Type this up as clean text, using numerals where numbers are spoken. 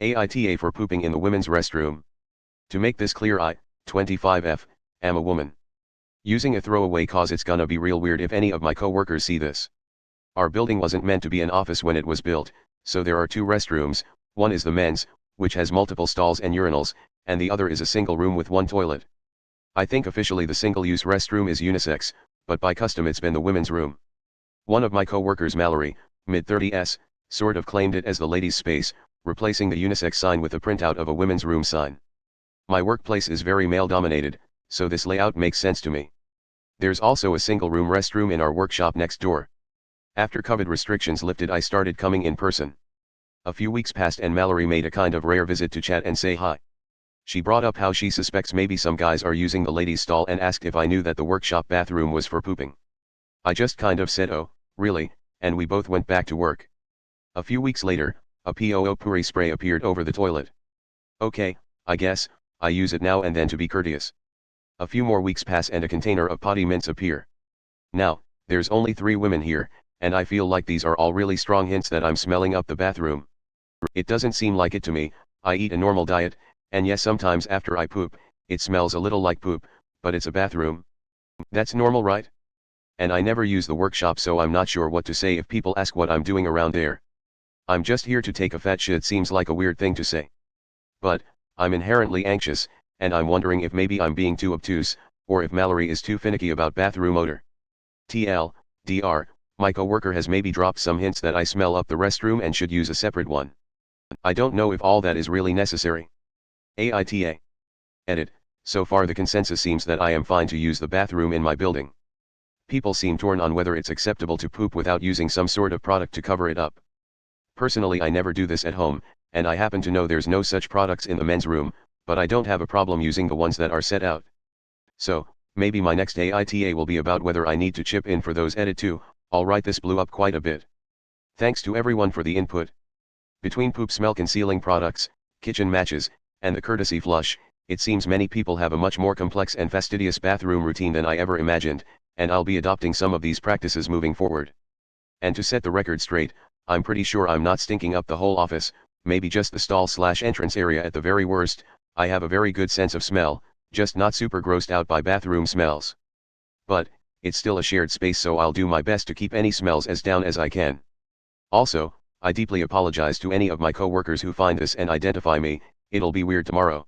AITA for pooping in the women's restroom. To make this clear, I, 25F, am a woman. Using a throwaway cause it's gonna be real weird if any of my co-workers see this. Our building wasn't meant to be an office when it was built, so there are two restrooms. One is the men's, which has multiple stalls and urinals, and the other is a single room with one toilet. I think officially the single-use restroom is unisex, but by custom it's been the women's room. One of my co-workers, Mallory, mid-30s, sort of claimed it as the ladies' space, replacing the unisex sign with a printout of a women's room sign. My workplace is very male-dominated, so this layout makes sense to me. There's also a single-room restroom in our workshop next door. After COVID restrictions lifted, I started coming in person. A few weeks passed and Mallory made a kind of rare visit to chat and say hi. She brought up how she suspects maybe some guys are using the ladies' stall and asked if I knew that the workshop bathroom was for pooping. I just kind of said, "Oh, really," and we both went back to work. A few weeks later, a potpourri spray appeared over the toilet. Okay, I guess, I use it now and then to be courteous. A few more weeks pass and a container of potty mints appear. Now, there's only 3 women here, and I feel like these are all really strong hints that I'm smelling up the bathroom. It doesn't seem like it to me. I eat a normal diet, and yes, sometimes after I poop, it smells a little like poop, but it's a bathroom. That's normal, right? And I never use the workshop, so I'm not sure what to say if people ask what I'm doing around there. I'm just here to take a fat shit. Seems like a weird thing to say. But, I'm inherently anxious, and I'm wondering if maybe I'm being too obtuse, or if Mallory is too finicky about bathroom odor. TLDR, my coworker has maybe dropped some hints that I smell up the restroom and should use a separate one. I don't know if all that is really necessary. AITA. Edit. So far the consensus seems that I am fine to use the bathroom in my building. People seem torn on whether it's acceptable to poop without using some sort of product to cover it up. Personally, I never do this at home, and I happen to know there's no such products in the men's room, but I don't have a problem using the ones that are set out. So, maybe my next AITA will be about whether I need to chip in for those. Edit too. Alright, this blew up quite a bit. Thanks to everyone for the input. Between poop smell concealing products, kitchen matches, and the courtesy flush, it seems many people have a much more complex and fastidious bathroom routine than I ever imagined, and I'll be adopting some of these practices moving forward. And to set the record straight, I'm pretty sure I'm not stinking up the whole office, maybe just the stall/entrance area at the very worst. I have a very good sense of smell, just not super grossed out by bathroom smells. But, it's still a shared space, so I'll do my best to keep any smells as down as I can. Also, I deeply apologize to any of my co-workers who find this and identify me. It'll be weird tomorrow.